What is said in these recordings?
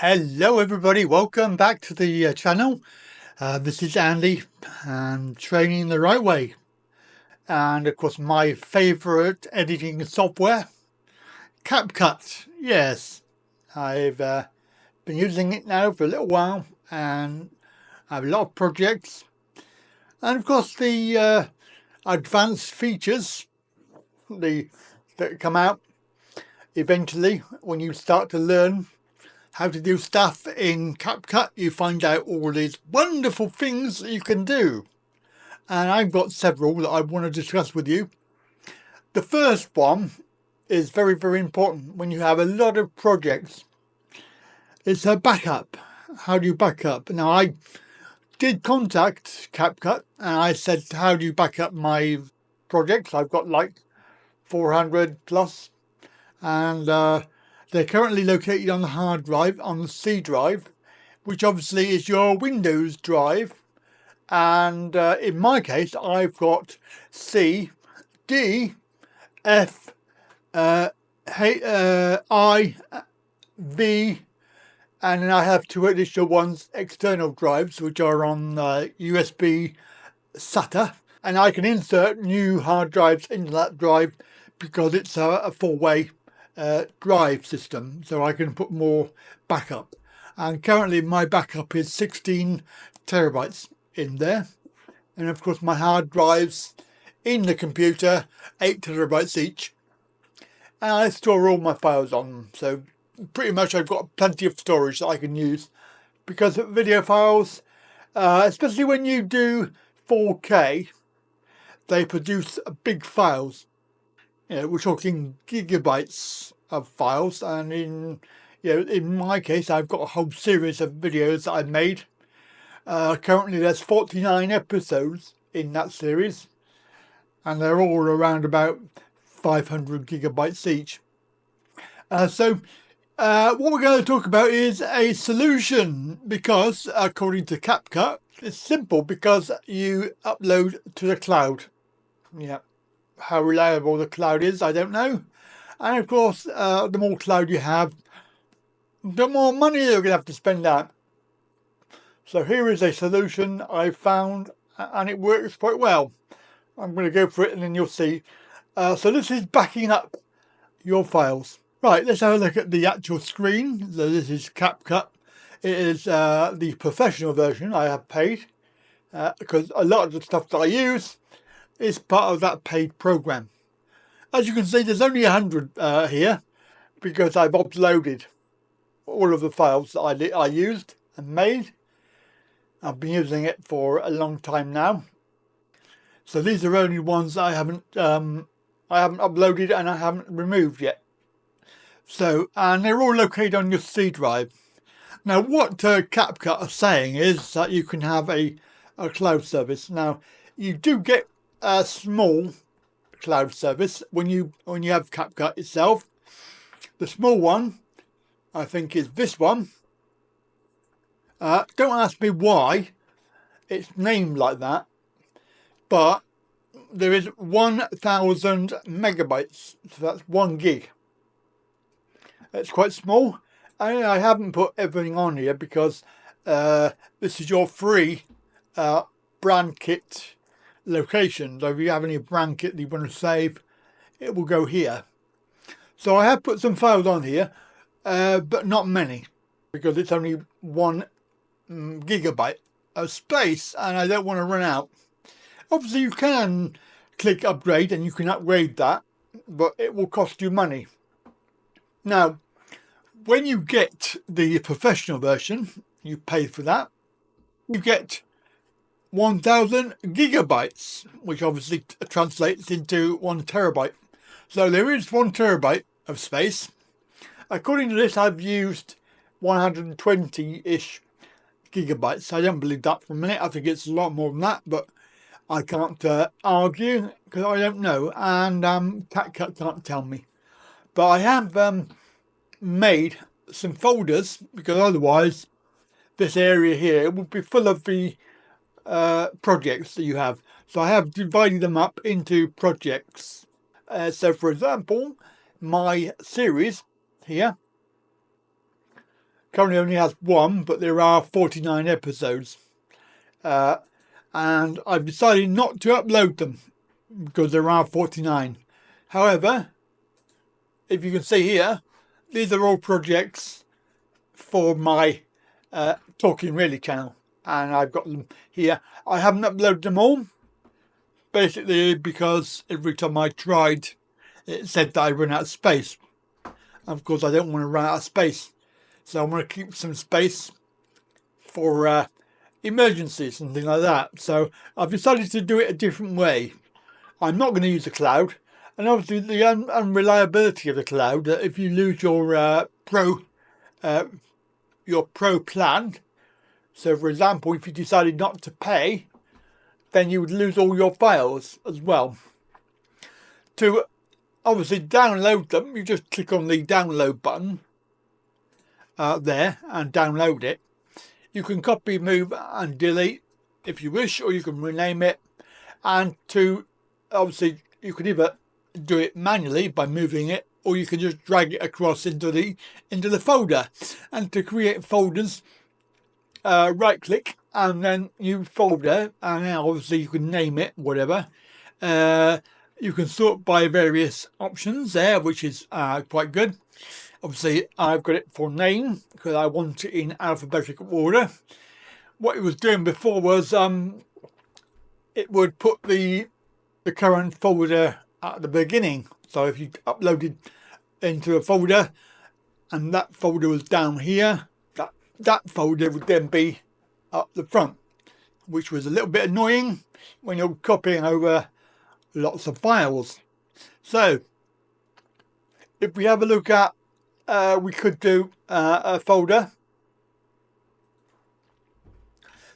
Hello everybody, welcome back to the channel. This is Andy and Training the Right Way, and of course my favourite editing software, CAPCUT. Yes, I've been using it now for a little while and I have a lot of projects, and of course the advanced features that come out eventually when you start to learn how to do stuff in CAPCUT. You find out all these wonderful things that you can do, and I've got several that I want to discuss with you. The first one is very, very important when you have a lot of projects. It's a backup. How do you back up? Now, I did contact CAPCUT and I said, how do you back up my projects? I've got like 400 plus, and they're currently located on the hard drive, on the C drive, which obviously is your Windows drive. And in my case, I've got C, D, F, I, V, and then I have two additional ones, external drives, which are on USB SATA. And I can insert new hard drives into that drive because it's a four-way drive system, so I can put more backup. And currently my backup is 16 terabytes in there, and of course my hard drives in the computer 8 terabytes each, and I store all my files on them, so pretty much I've got plenty of storage that I can use, because video files, especially when you do 4K, they produce big files. We're talking gigabytes of files, and in my case, I've got a whole series of videos that I've made. Currently, there's 49 episodes in that series, and they're all around about 500 gigabytes each. So what we're going to talk about is a solution, because according to CAPCUT, it's simple because you upload to the cloud. Yeah. How reliable the cloud is, I don't know. And of course, the more cloud you have, the more money you're going to have to spend out. So here is a solution I found, and it works quite well. I'm going to go for it and then you'll see. So this is backing up your files. Right, let's have a look at the actual screen. So this is CAPCUT. It is the professional version. I have paid because a lot of the stuff that I use is part of that paid program. As you can see, there's only 100 here because I've uploaded all of the files that I used and made. I've been using it for a long time now, so these are only ones I haven't uploaded and I haven't removed yet. So, and they're all located on your C drive. Now, what CAPCUT are saying is that you can have a cloud service. Now, you do get a small cloud service when you have CAPCUT itself. The small one, I think, is this one. Don't ask me why it's named like that, but there is 1,000 megabytes, so that's 1 gig. It's quite small, and I haven't put everything on here because this is your free brand kit location. So if you have any brand kit that you want to save, it will go here. So I have put some files on here, but not many, because it's only 1 gigabyte of space and I don't want to run out. Obviously you can click upgrade and you can upgrade that, but it will cost you money. Now, when you get the professional version, you pay for that, you get 1,000 gigabytes, which obviously translates into 1 terabyte. So there is 1 terabyte of space. According to this, I've used 120-ish gigabytes. I don't believe that for a minute. I think it's a lot more than that, but I can't argue because I don't know, and CAPCUT can't tell me. But I have made some folders, because otherwise this area here would be full of the projects that you have. So I have divided them up into projects. So for example, my series here currently only has one, but there are 49 episodes. And I've decided not to upload them because there are 49. However, if you can see here, these are all projects for my Talking Really channel, and I've got them here. I haven't uploaded them all, basically because every time I tried, it said that I run out of space. Of course, I don't want to run out of space, so I want to keep some space for emergencies and things like that. So I've decided to do it a different way. I'm not going to use the cloud, and obviously the unreliability of the cloud. If you lose your pro plan, so for example, if you decided not to pay, then you would lose all your files as well. To obviously download them, you just click on the download button there and download it. You can copy, move and delete if you wish, or you can rename it. And to obviously you could either do it manually by moving it, or you can just drag it across into the folder. And to create folders, right click and then new folder, and now obviously you can name it whatever. You can sort by various options there, which is quite good. Obviously I've got it for name because I want it in alphabetical order. What it was doing before was it would put the current folder at the beginning. So if you uploaded into a folder and that folder was down here, that folder would then be up the front, which was a little bit annoying when you're copying over lots of files. So if we have a look at, we could do a folder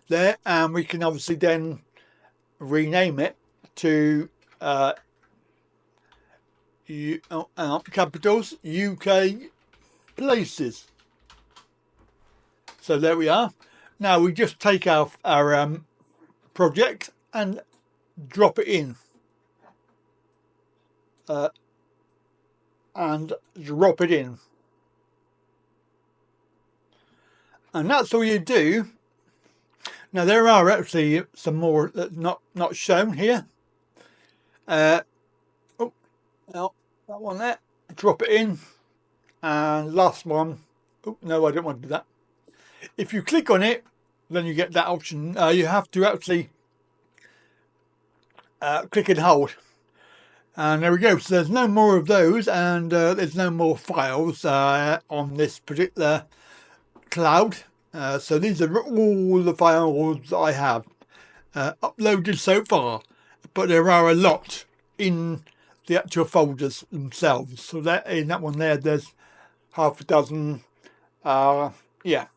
there, and we can obviously then rename it to capitals UK places. So there we are. Now we just take our project and drop it in. And that's all you do. Now there are actually some more that's not shown here. Oh, no, that one there. Drop it in, and last one. Oh no, I don't want to do that. If you click on it, then you get that option. You have to actually click and hold. And there we go. So there's no more of those, and there's no more files on this particular cloud. So these are all the files I have uploaded so far, but there are a lot in the actual folders themselves. So that in that one there's half a dozen. Yeah.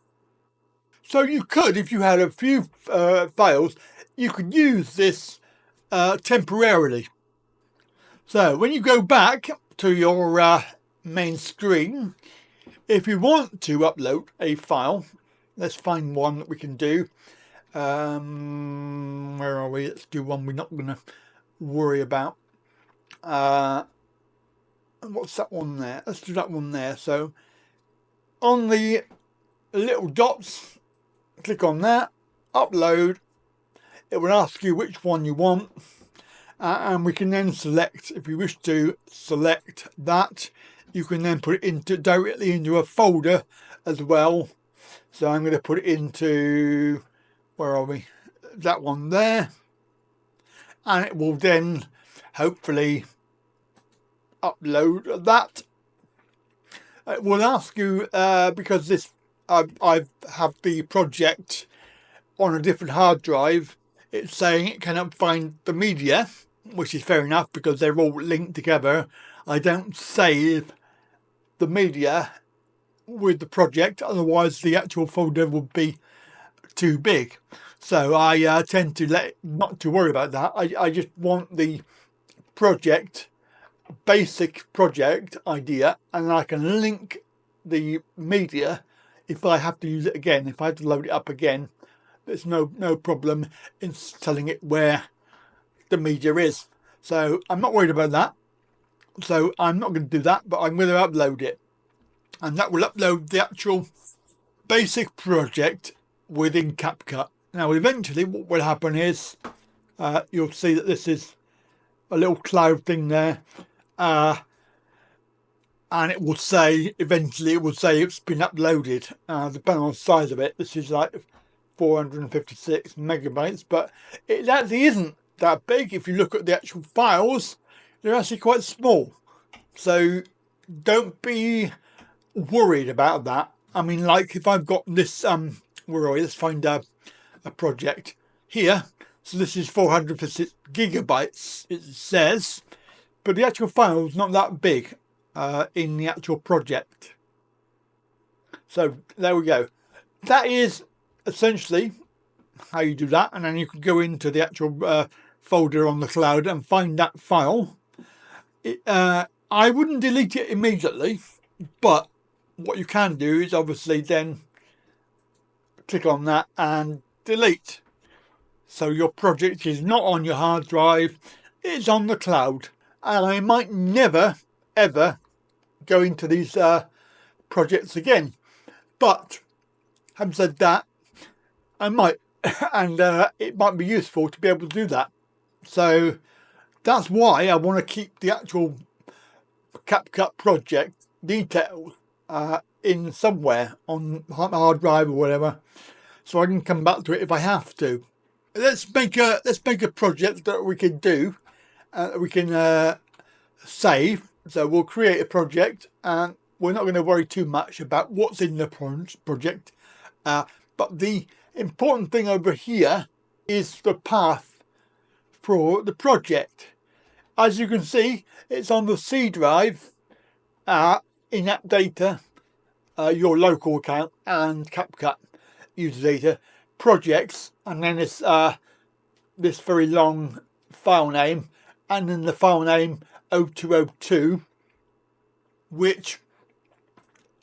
So you could, if you had a few files, you could use this temporarily. So when you go back to your main screen, if you want to upload a file, let's find one that we can do. Where are we? Let's do one we're not going to worry about. What's that one there? Let's do that one there. So on the little dots, click on that, upload. It will ask you which one you want, and we can then select. If you wish to select that, you can then put it directly into a folder as well. So I'm going to put it into, where are we? That one there, and it will then hopefully upload that. It will ask you because this I have the project on a different hard drive. It's saying it cannot find the media, which is fair enough because they're all linked together. I don't save the media with the project, otherwise the actual folder would be too big. So I tend to not to worry about that. I just want the project, basic project idea, and I can link the media if I have to use it again. If I have to load it up again, there's no problem in telling it where the media is. So I'm not worried about that. So I'm not going to do that, but I'm going to upload it, and that will upload the actual basic project within CAPCUT. Now eventually what will happen is you'll see that this is a little cloud thing there, and it will say, eventually it will say it's been uploaded, depending on the size of it. This is like 456 megabytes, but it actually isn't that big. If you look at the actual files, they're actually quite small, so don't be worried about that. I mean, like if I've got this where are we? Let's find a project here. So this is 456 gigabytes, it says, but the actual file is not that big in the actual project. So there we go. That is essentially how you do that, and then you can go into the actual folder on the cloud and find that file. I wouldn't delete it immediately, but what you can do is obviously then click on that and delete. So your project is not on your hard drive, it's on the cloud. And I might never ever go into these projects again, but having said that, I might, and it might be useful to be able to do that. So that's why I want to keep the actual CAPCUT project details in somewhere on hard drive or whatever, so I can come back to it if I have to. Let's make a project that we can do, we can save. So we'll create a project, and we're not going to worry too much about what's in the project, but the important thing over here is the path for the project. As you can see, it's on the C drive, in app data, your local account, and CAPCUT user data, projects, and then it's this very long file name, and then the file name 0202, which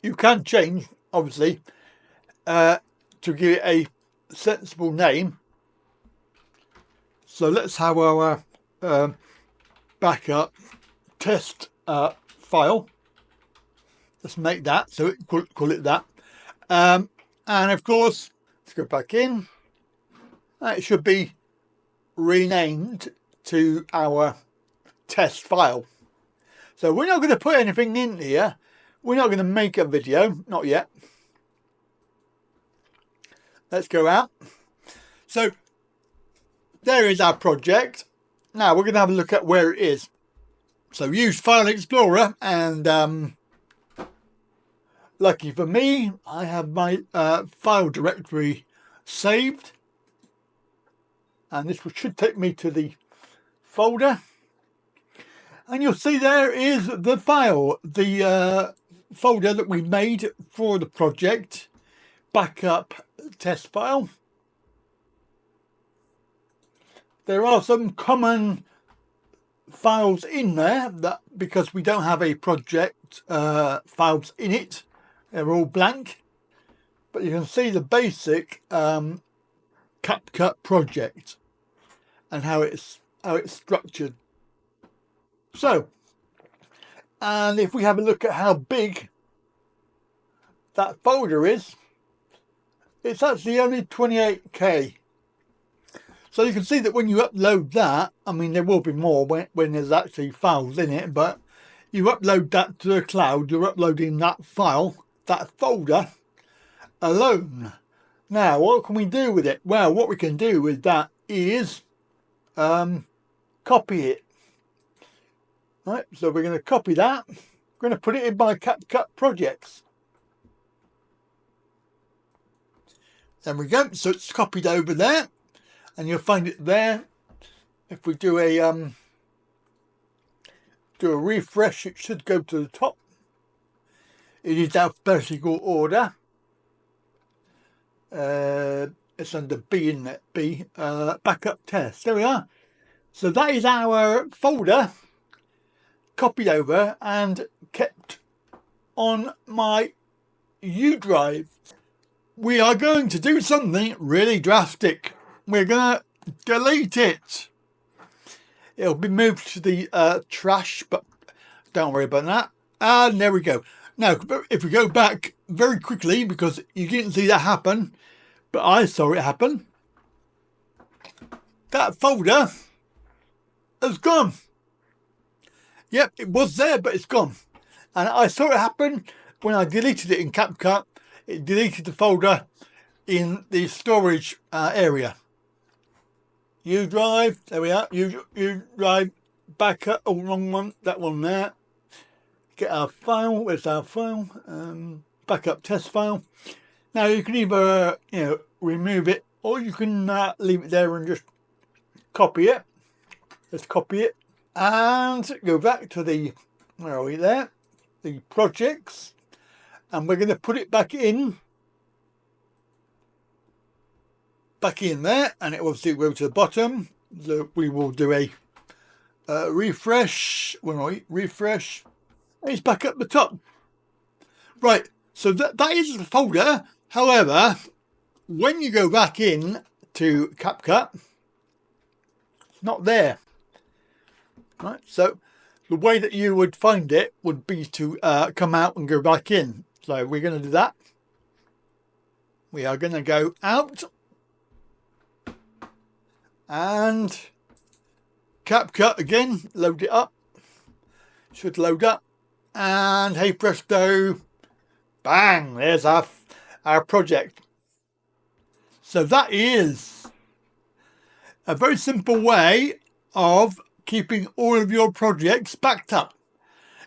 you can change obviously to give it a sensible name. So let's have our backup test file. Let's make that, so call it that, and of course let's go back in. It should be renamed to our test file. So we're not going to put anything in here, we're not going to make a video, not yet. Let's go out. So there is our project. Now we're going to have a look at where it is. So use File Explorer, and lucky for me, I have my file directory saved, and this should take me to the folder, and you'll see there is the file, the folder that we made for the project, backup test file. There are some common files in there that, because we don't have a project files in it, they're all blank, but you can see the basic CAPCUT project and how it's structured. So, and if we have a look at how big that folder is, it's actually only 28K. So you can see that when you upload that, I mean there will be more when there's actually files in it, but you upload that to the cloud, you're uploading that file, that folder alone. Now what can we do with it? Well, what we can do with that is copy it. Right, so we're going to copy that, we're going to put it in my CAPCUT projects. There we go, so it's copied over there, and you'll find it there. If we do a refresh, it should go to the top. It is alphabetical order. It's under B, isn't it? B, backup test. There we are. So that is our folder copied over and kept on my U drive. We are going to do something really drastic. We're going to delete it. It'll be moved to the trash, but don't worry about that. And there we go. Now, if we go back very quickly, because you didn't see that happen, but I saw it happen, that folder has gone. Yep, it was there, but it's gone. And I saw it happen when I deleted it in CAPCUT. It deleted the folder in the storage area. U drive, there we are. U drive, backup, oh, wrong one, that one there. Get our file, where's our file? Backup test file. Now you can either, remove it, or you can leave it there and just copy it. Let's copy it and go back to the, where are we there? The projects, and we're going to put it back in there, and it will obviously go to the bottom. So we will do a refresh. Where are we? Refresh. And it's back up the top. Right. So that is the folder. However, when you go back in to CAPCUT, it's not there. Right. So the way that you would find it would be to come out and go back in. So we're going to do that. We are going to go out and CAPCUT again, load it up. Should load up, and hey presto, bang, there's our project. So that is a very simple way of keeping all of your projects backed up.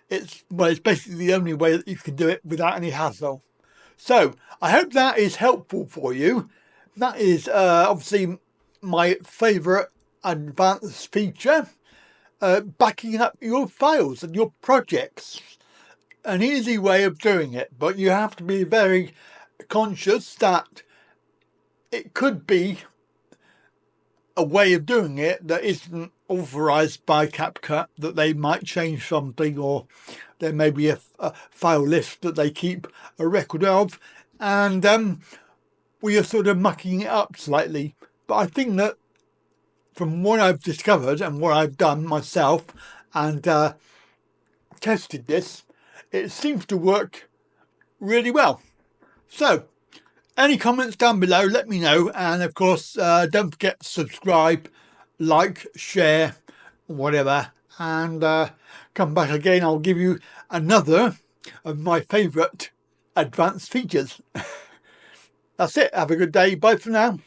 It's basically the only way that you can do it without any hassle. So I hope that is helpful for you. That is obviously my favourite advanced feature, backing up your files and your projects. An easy way of doing it, but you have to be very conscious that it could be a way of doing it that isn't authorized by CAPCUT, that they might change something, or there may be a file list that they keep a record of, and we are sort of mucking it up slightly. But I think that from what I've discovered and what I've done myself and tested this, it seems to work really well. So any comments down below, let me know, and of course don't forget to subscribe, like, share, whatever, and come back again. I'll give you another of my favourite advanced features. That's it. Have a good day. Bye for now.